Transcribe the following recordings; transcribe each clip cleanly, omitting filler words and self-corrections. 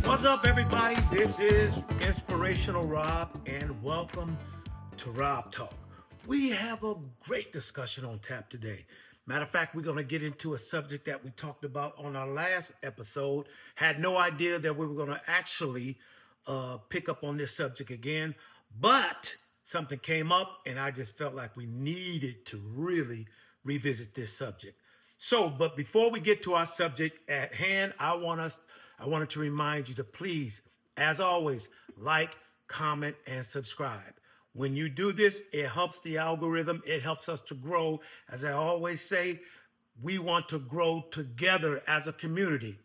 What's up, everybody? This is Inspirational Rob, and welcome to ROBTALK. We have a great discussion on tap today. Matter of fact, we're going to get into a subject that we talked about on our last episode. Had no idea that we were going to actually pick up on this subject again, but something came up, and I just felt like we needed to really revisit this subject. So, but before we get to our subject at hand, I wanted to remind you to please, as always, like, comment, and subscribe. When you do this, it helps the algorithm. It helps us to grow. As I always say, we want to grow together as a community.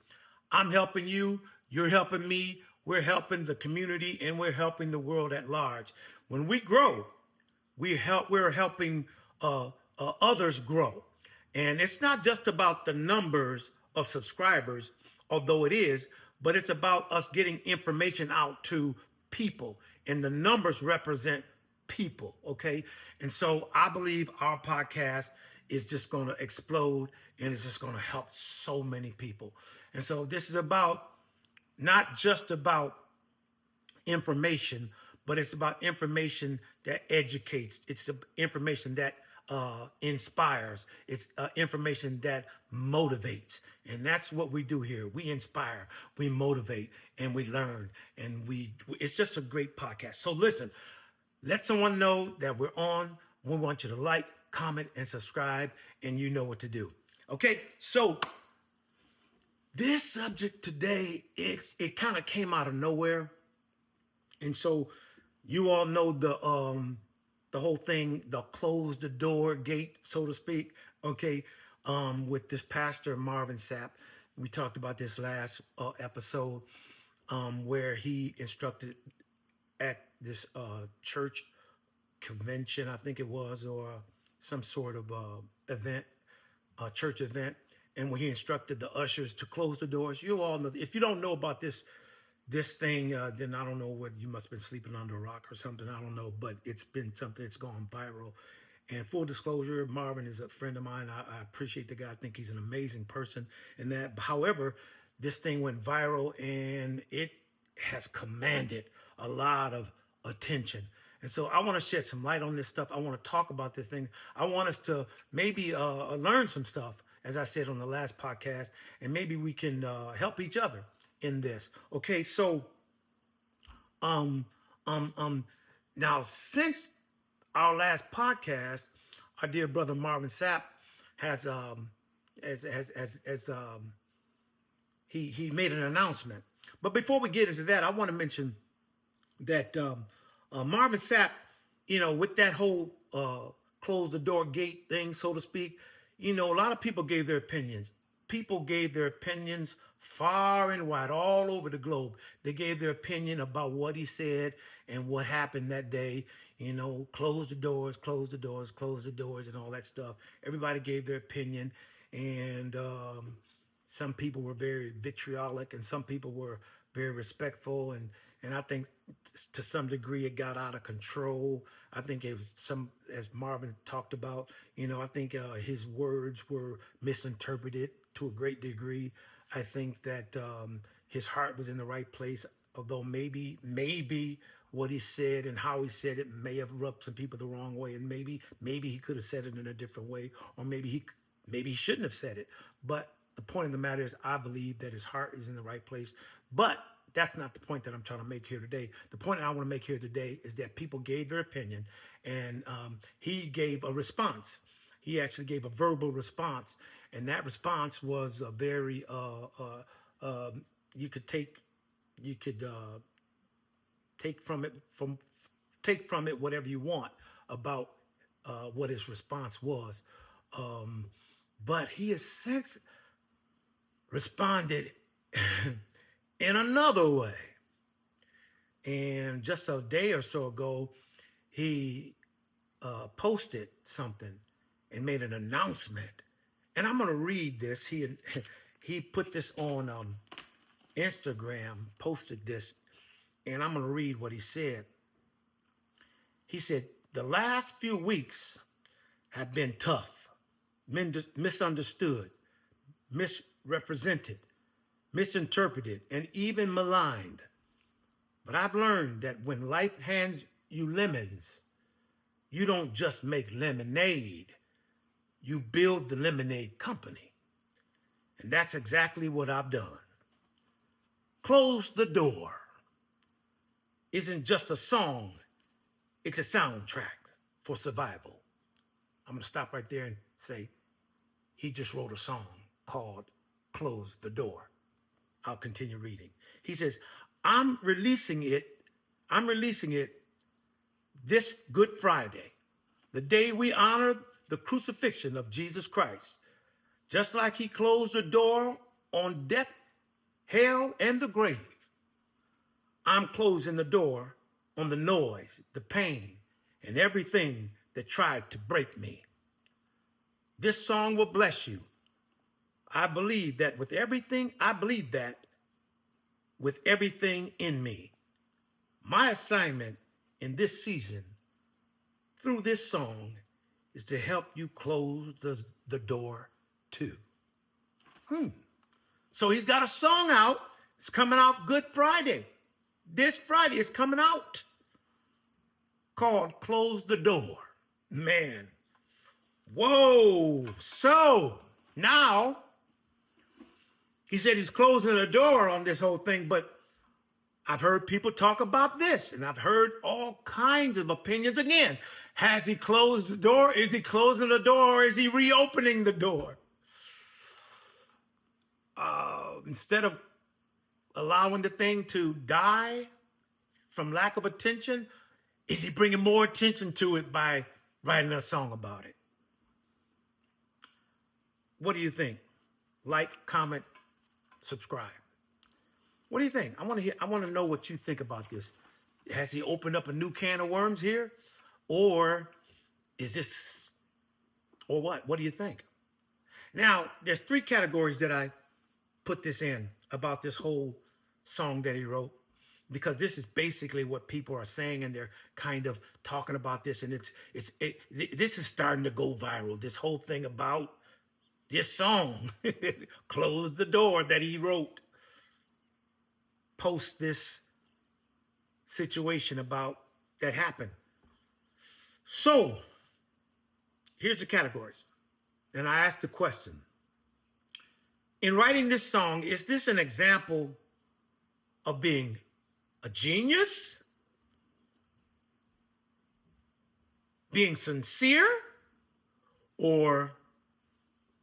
I'm helping you, you're helping me, we're helping the community, and we're helping the world at large. When we grow, we're helping others grow. And it's not just about the numbers of subscribers, although it is, but it's about us getting information out to people. And the numbers represent people, okay? And so I believe our podcast is just going to explode, and it's just going to help so many people. And so this is about not just about information, but it's about information that educates. It's information that inspires. It's information that motivates. And that's what we do here. We inspire, we motivate, and we learn. And it's just a great podcast. So listen, let someone know that we're on. We want you to like, comment, and subscribe, and you know what to do. Okay, so this subject today, it kind of came out of nowhere. And so you all know the whole thing, the close the door gate, so to speak, okay, with this pastor Marvin Sapp. We talked about this last episode where he instructed at this church convention, I think it was, or some sort of event, church event, and when he instructed the ushers to close the doors. You all know, if you don't know about this thing, then I don't know what, you must have been sleeping under a rock or something. I don't know, but it's been something that's gone viral. And full disclosure, Marvin is a friend of mine. I appreciate the guy. I think he's an amazing person. And that, however, this thing went viral and it has commanded a lot of attention. And so I want to shed some light on this stuff. I want to talk about this thing. I want us to maybe learn some stuff, as I said on the last podcast, and maybe we can help each other in this. Okay, so now since our last podcast, our dear brother Marvin Sapp has he made an announcement. But before we get into that, I want to mention that Marvin Sapp, with that whole close the door gate thing, so to speak, a lot of people gave their opinions. People gave their opinions far and wide, all over the globe. They gave their opinion about what he said and what happened that day. Close the doors, close the doors, close the doors, and all that stuff. Everybody gave their opinion, and some people were very vitriolic, and some people were very respectful, and I think to some degree it got out of control. I think it was as Marvin talked about, I think his words were misinterpreted to a great degree. I think that his heart was in the right place, although maybe what he said and how he said it may have rubbed some people the wrong way, and maybe he could have said it in a different way, or maybe he shouldn't have said it. But the point of the matter is, I believe that his heart is in the right place. But that's not the point that I'm trying to make here today. The point that I want to make here today is that people gave their opinion, and he gave a response. He actually gave a verbal response, and that response was a very you could take from it whatever you want about what his response was. But he has since responded in another way. And just a day or so ago, he posted something and made an announcement. And I'm going to read this. He put this on Instagram, posted this, and I'm going to read what he said. He said, "The last few weeks have been tough, misunderstood, misrepresented. misinterpreted, and even maligned. But I've learned that when life hands you lemons, you don't just make lemonade, you build the lemonade company. And that's exactly what I've done. Close the Door isn't just a song, it's a soundtrack for survival. I'm going to stop right there and say, he just wrote a song called Close the Door. I'll continue reading. He says, I'm releasing it this Good Friday, the day we honor the crucifixion of Jesus Christ. Just like he closed the door on death, hell, and the grave, I'm closing the door on the noise, the pain, and everything that tried to break me. This song will bless you. I believe that with everything in me. My assignment in this season through this song is to help you close the door too. So he's got a song out. It's coming out Good Friday. This Friday it's coming out called Close the Door. Man. Whoa. So now he said he's closing the door on this whole thing, but I've heard people talk about this, and I've heard all kinds of opinions again. Has he closed the door? Is he closing the door? Or is he reopening the door? Instead of allowing the thing to die from lack of attention, is he bringing more attention to it by writing a song about it? What do you think? Like, comment, subscribe. What do you think? I want to know what you think about this. Has he opened up a new can of worms here? Or is this, or what? What do you think? Now, there's 3 categories that I put this in about this whole song that he wrote, because this is basically what people are saying, and they're kind of talking about this, and this is starting to go viral. This whole thing about this song, Close the Door, that he wrote, post this situation about that happened. So here's the categories, and I asked the question: in writing this song, is this an example of being a genius, being sincere, or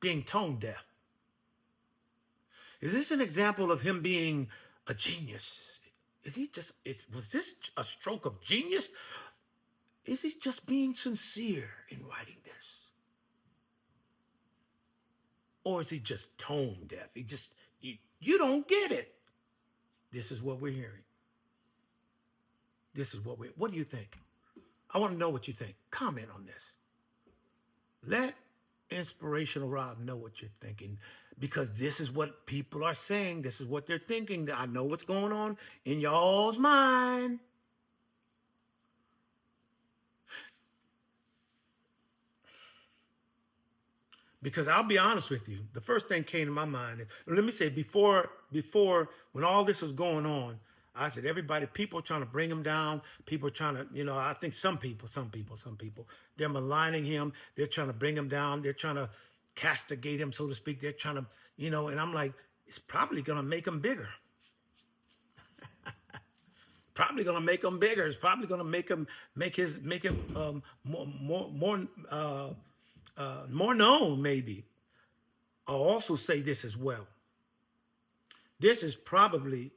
being tone deaf? Is this an example of him being a genius? Was this a stroke of genius? Is he just being sincere in writing this? Or is he just tone deaf? You don't get it. This is what we're hearing. What do you think? I want to know what you think. Comment on this. Let Inspirational Rob know what you're thinking, because this is what people are saying. This is what they're thinking. I know what's going on in y'all's mind. Because I'll be honest with you, the first thing came to my mind is, let me say, before when all this was going on, I said, people are trying to bring him down. People are trying to, I think some people, they're maligning him. They're trying to bring him down. They're trying to castigate him, so to speak. They're trying to, and I'm like, it's probably going to make him bigger. Probably going to make him bigger. It's probably going to make him more known, maybe. I'll also say this as well. This is probably,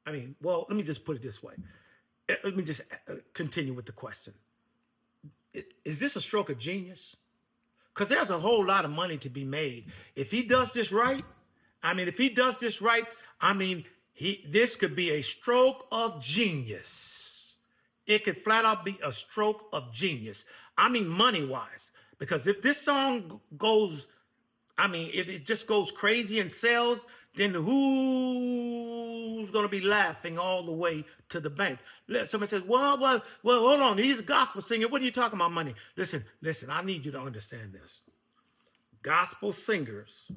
let me just put it this way. Let me just continue with the question. Is this a stroke of genius? Because there's a whole lot of money to be made. If he does this right, this could be a stroke of genius. It could flat out be a stroke of genius. Money-wise. Because if this song goes, if it just goes crazy and sells, then who's going to be laughing all the way to the bank? Somebody says, well, hold on. He's a gospel singer. What are you talking about money? Listen, I need you to understand this. Gospel singers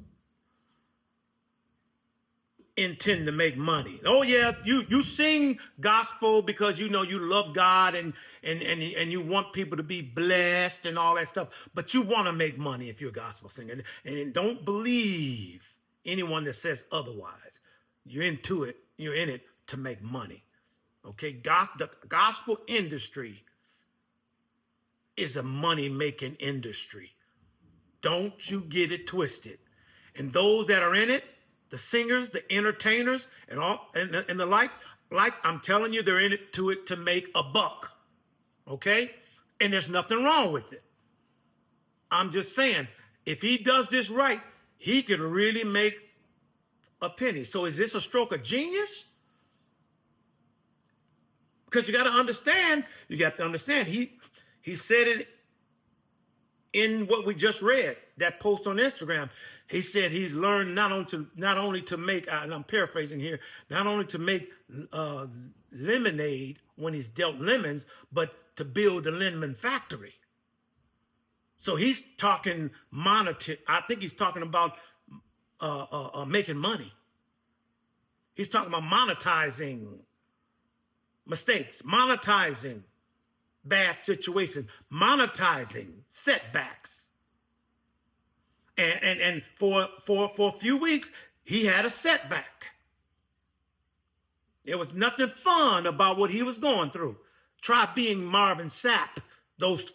intend to make money. Oh yeah, you sing gospel because you know you love God and you want people to be blessed and all that stuff, but you want to make money if you're a gospel singer. And don't believe anyone that says otherwise. You're into it, you're in it to make money. Okay? The gospel industry is a money-making industry. Don't you get it twisted. And those that are in it, the singers, the entertainers, and all and the like, I'm telling you, they're in it to make a buck. Okay? And there's nothing wrong with it. I'm just saying, if he does this right, he could really make a penny. So is this a stroke of genius? Because you got to understand, he said it in what we just read, that post on Instagram. He said he's learned not only to make, and I'm paraphrasing here, not only to make lemonade when he's dealt lemons, but to build a lemon factory. So he's talking monetary. I think he's talking about making money. He's talking about monetizing mistakes, monetizing bad situations, monetizing setbacks. And for a few weeks, he had a setback. There was nothing fun about what he was going through. Try being Marvin Sapp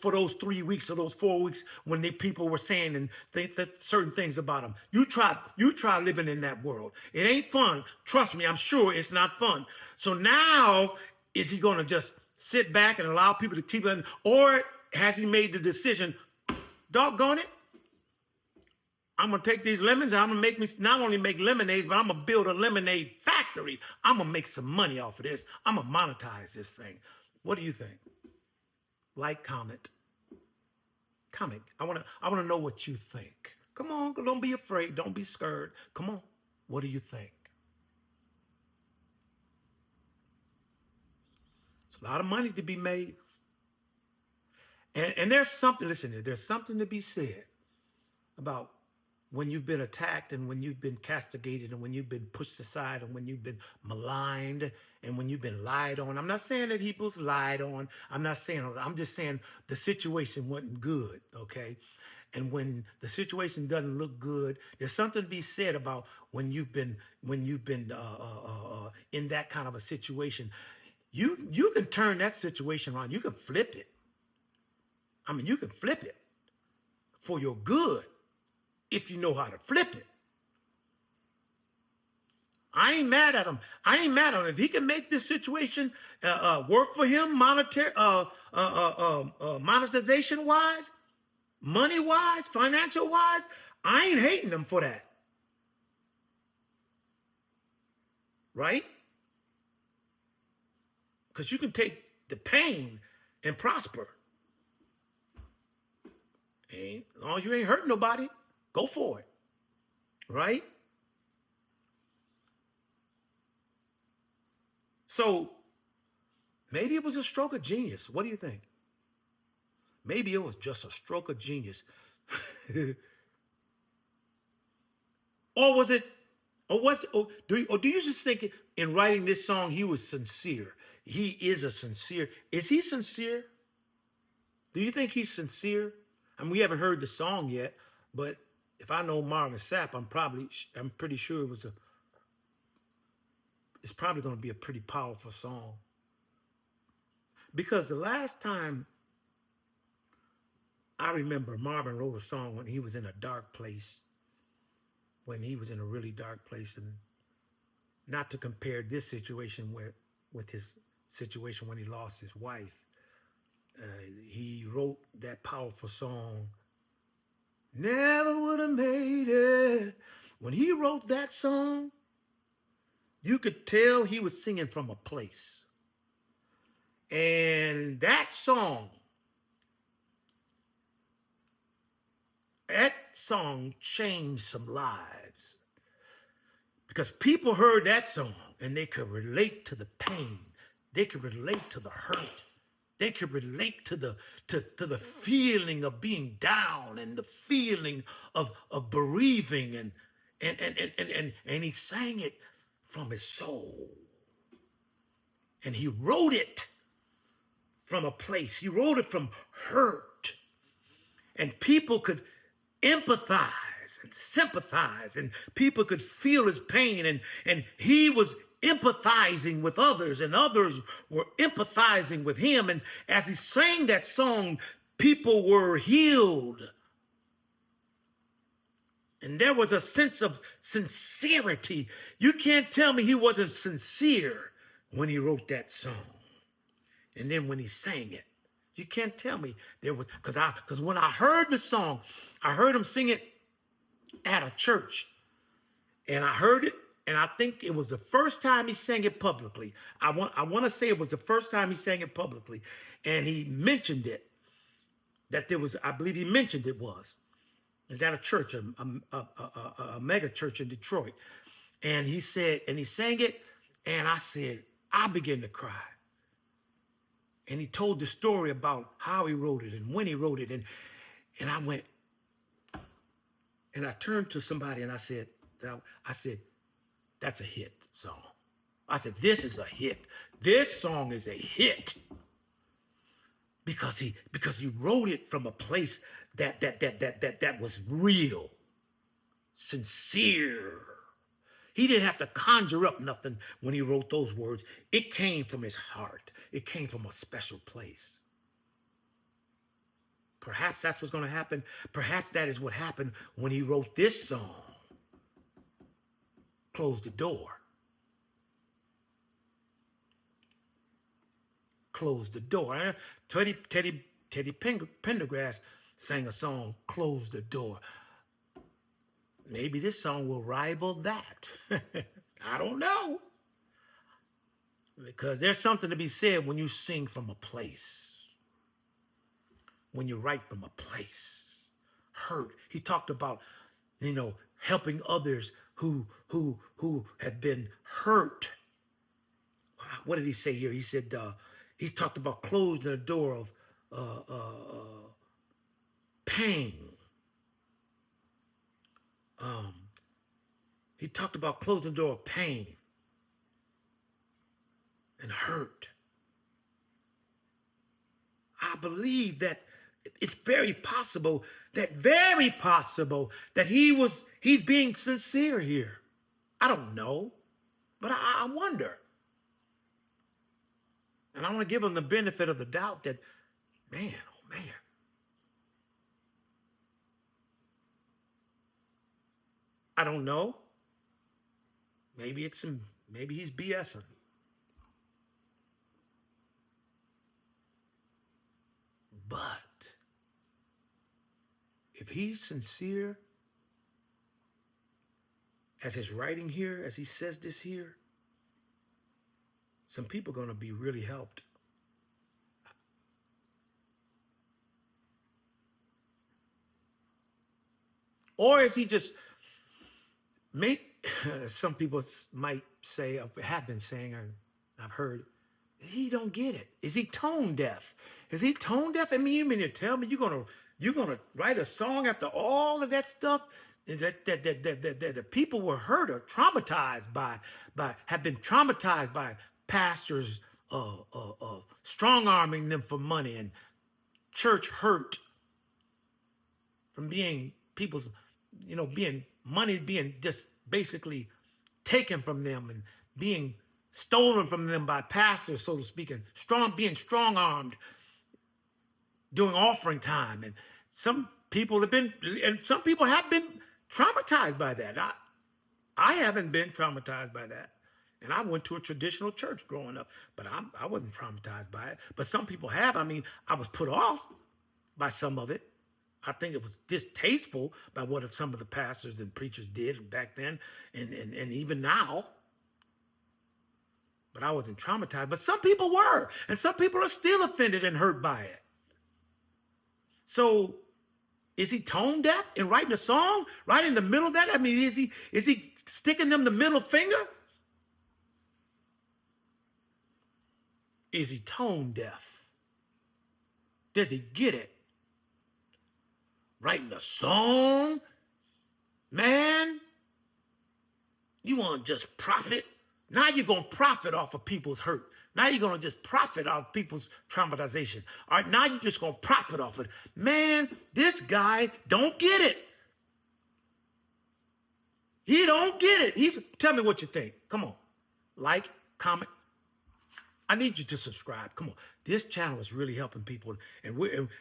for those 3 weeks or those 4 weeks when people were saying and certain things about him. You try living in that world. It ain't fun. Trust me, I'm sure it's not fun. So now, is he going to just sit back and allow people to keep it, or has he made the decision, doggone it, I'm going to take these lemons, I'm going to not only make lemonades, but I'm going to build a lemonade factory. I'm going to make some money off of this. I'm going to monetize this thing. What do you think? Like, comment. I want to know what you think. Come on, don't be afraid. Don't be scared. Come on. What do you think? It's a lot of money to be made. And there's something, listen, there's something to be said about when you've been attacked and when you've been castigated and when you've been pushed aside and when you've been maligned and when you've been lied on. I'm not saying that he was lied on. I'm just saying the situation wasn't good, okay? And when the situation doesn't look good, there's something to be said about when you've been in that kind of a situation. You can turn that situation around. You can flip it. I mean, you can flip it for your good if you know how to flip it. I ain't mad at him. If he can make this situation work for him, monetization wise, money wise, financial wise, I ain't hating him for that. Right? Because you can take the pain and prosper. And as long as you ain't hurting nobody, go for it. Right? So maybe it was a stroke of genius. What do you think? Maybe it was just a stroke of genius. Or was it, do you just think in writing this song he was sincere? He is a sincere. Is he sincere? Do you think he's sincere? I mean, we haven't heard the song yet, but if I know Marvin Sapp, I'm pretty sure it's probably going to be a pretty powerful song. Because the last time I remember Marvin wrote a song when he was in a dark place, when he was in a really dark place, and not to compare this situation with his situation when he lost his wife. He wrote that powerful song, Never Would Have Made It. When he wrote that song, you could tell he was singing from a place. And that song changed some lives. Because people heard that song and they could relate to the pain. They could relate to the hurt. They could relate to the feeling of being down and the feeling of bereaving and he sang it from his soul. And he wrote it from a place. He wrote it from hurt. And people could empathize and sympathize, and people could feel his pain. And he was empathizing with others, and others were empathizing with him. And as he sang that song, people were healed. And there was a sense of sincerity. You can't tell me he wasn't sincere when he wrote that song. And then when he sang it, you can't tell me there was, because when I heard the song, I heard him sing it at a church. And I heard it, and I think it was the first time he sang it publicly. I want to say it was the first time he sang it publicly. And he mentioned it, that there was, I believe he mentioned it was at a church, a mega church in Detroit. And he said, and he sang it, and I said, I began to cry. And he told the story about how he wrote it and when he wrote it. And I went, and I turned to somebody and I said, that's a hit song. I said, this is a hit. This song is a hit. Because he wrote it from a place that was real, sincere. He didn't have to conjure up nothing when he wrote those words. It came from his heart. It came from a special place. Perhaps that's what's going to happen. Perhaps that is what happened when he wrote this song, Close the Door. Close the Door. Teddy Pendergrass sang a song, Close the Door. Maybe this song will rival that. I don't know. Because there's something to be said when you sing from a place. When you write from a place. Hurt. He talked about, helping others who have been hurt. What did he say here? He said, he talked about closing the door of pain. He talked about closing the door of pain and hurt. I believe that it's very possible that he's being sincere here. I don't know, but I wonder. And I want to give him the benefit of the doubt that, man, oh man. I don't know. Maybe he's BSing. But if he's sincere as his writing here, as he says this here, some people are going to be really helped. Or is he just some people might say, have been saying, or I've heard, he don't get it. Is he tone deaf? Is he tone deaf? I mean, you mean to tell me you're gonna write a song after all of that stuff that the people were hurt or traumatized by have been traumatized by pastors strong-arming them for money, and church hurt from being people's, money being just basically taken from them and being stolen from them by pastors, so to speak, and being strong-armed during offering time. And some people have been traumatized by that. I haven't been traumatized by that. And I went to a traditional church growing up, but I wasn't traumatized by it. But some people have. I mean, I was put off by some of it. I think it was distasteful by what some of the pastors and preachers did back then and even now. But I wasn't traumatized. But some people were. And some people are still offended and hurt by it. So is he tone deaf in writing a song right in the middle of that? I mean, is he sticking them the middle finger? Is he tone deaf? Does he get it? Writing a song? Man, you want to just profit Now you're going to profit off of people's hurt. Now you're going to just profit off of people's traumatization. All right, now you're just going to profit off it. Man, this guy don't get it. He don't get it. Tell me what you think. Come on. Like, comment. I need you to subscribe. Come on. This channel is really helping people, and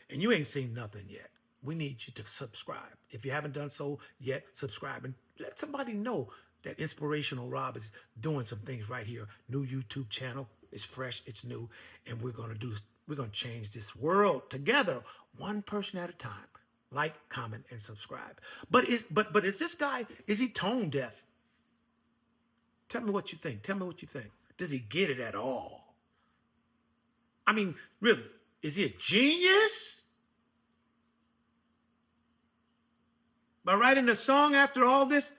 you ain't seen nothing yet. We need you to subscribe. If you haven't done so yet, subscribe and let somebody know that Inspirational Rob is doing some things right here. New YouTube channel. It's fresh, it's new, and we're gonna change this world together, one person at a time. Like, comment, and subscribe. But is this guy, is he tone deaf? Tell me what you think. Tell me what you think. Does he get it at all? I mean, really, is he a genius? By writing a song after all this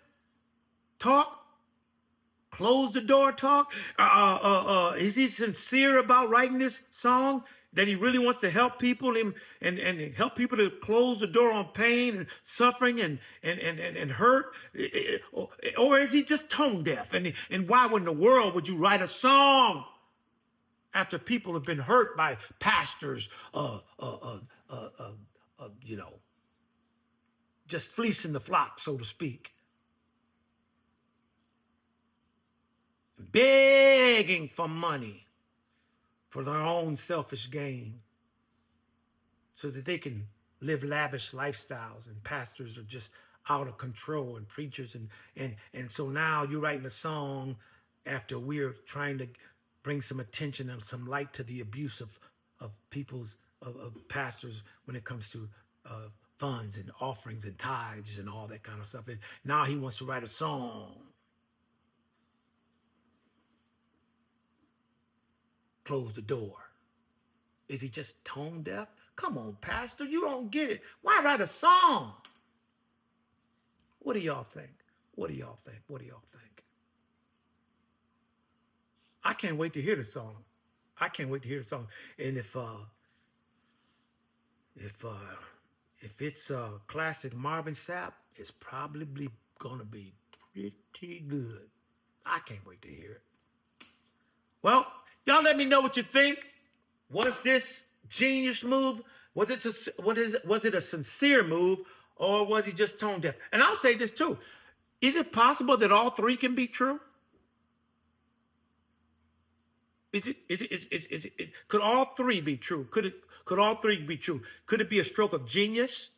talk? Close the door talk? Is he sincere about writing this song? That he really wants to help people and help people to close the door on pain and suffering and hurt? Or is he just tone deaf? And why in the world would you write a song after people have been hurt by pastors, just fleecing the flock, so to speak? Begging for money for their own selfish gain so that they can live lavish lifestyles, and pastors are just out of control, and preachers and so now you're writing a song after we're trying to bring some attention and some light to the abuse of pastors when it comes to funds and offerings and tithes and all that kind of stuff. And now he wants to write a song. Close the door. Is he just tone deaf? Come on, pastor, you don't get it. Why write a song? What do y'all think? What do y'all think? What do y'all think? I can't wait to hear the song. I can't wait to hear the song. And if it's classic Marvin Sapp, it's probably gonna be pretty good. I can't wait to hear it. Well, y'all let me know what you think. Was this genius move? Was it a sincere move, or was he just tone deaf? And I'll say this too. Is it possible that all three can be true? Could all three be true? Could all three be true? Could it be a stroke of genius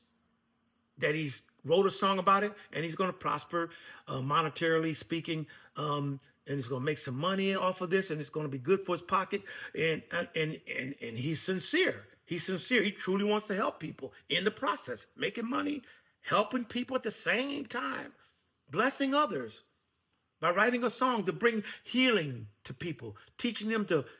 that he's wrote a song about it and he's going to prosper monetarily speaking, and he's going to make some money off of this, and it's going to be good for his pocket, and he's sincere. He's sincere. He truly wants to help people in the process, making money, helping people at the same time, blessing others by writing a song to bring healing to people,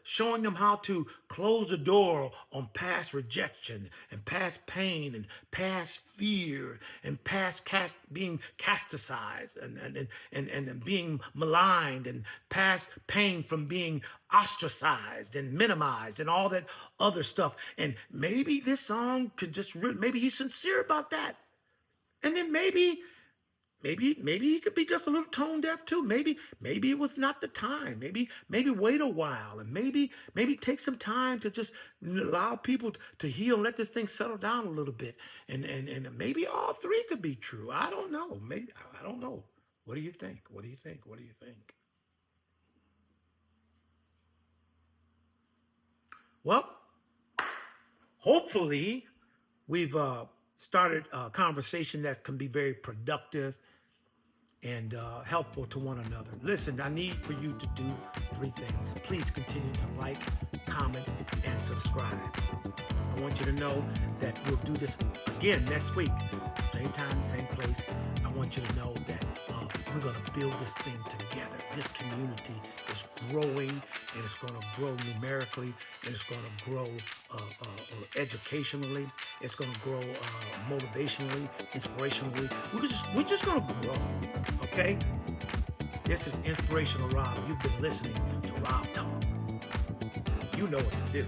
showing them how to close the door on past rejection and past pain and past fear and past being casticized and being maligned, and past pain from being ostracized and minimized and all that other stuff. And maybe this song could just, maybe he's sincere about that. And then maybe he could be just a little tone deaf too. Maybe it was not the time. Maybe wait a while, and maybe take some time to just allow people to heal, let this thing settle down a little bit. And maybe all three could be true. I don't know. Maybe, I don't know. What do you think? What do you think? What do you think? Well, hopefully we've started a conversation that can be very productive and helpful to one another. Listen, I need for you to do three things. Please continue to like, comment, and subscribe. I want you to know that we'll do this again next week. Same time, same place. I want you to know that we're going to build this thing together. This community is growing, and it's going to grow numerically, and it's going to grow educationally. It's going to grow motivationally, inspirationally. We're just going to grow, okay? This is Inspirational Rob. You've been listening to Rob Talk. You know what to do.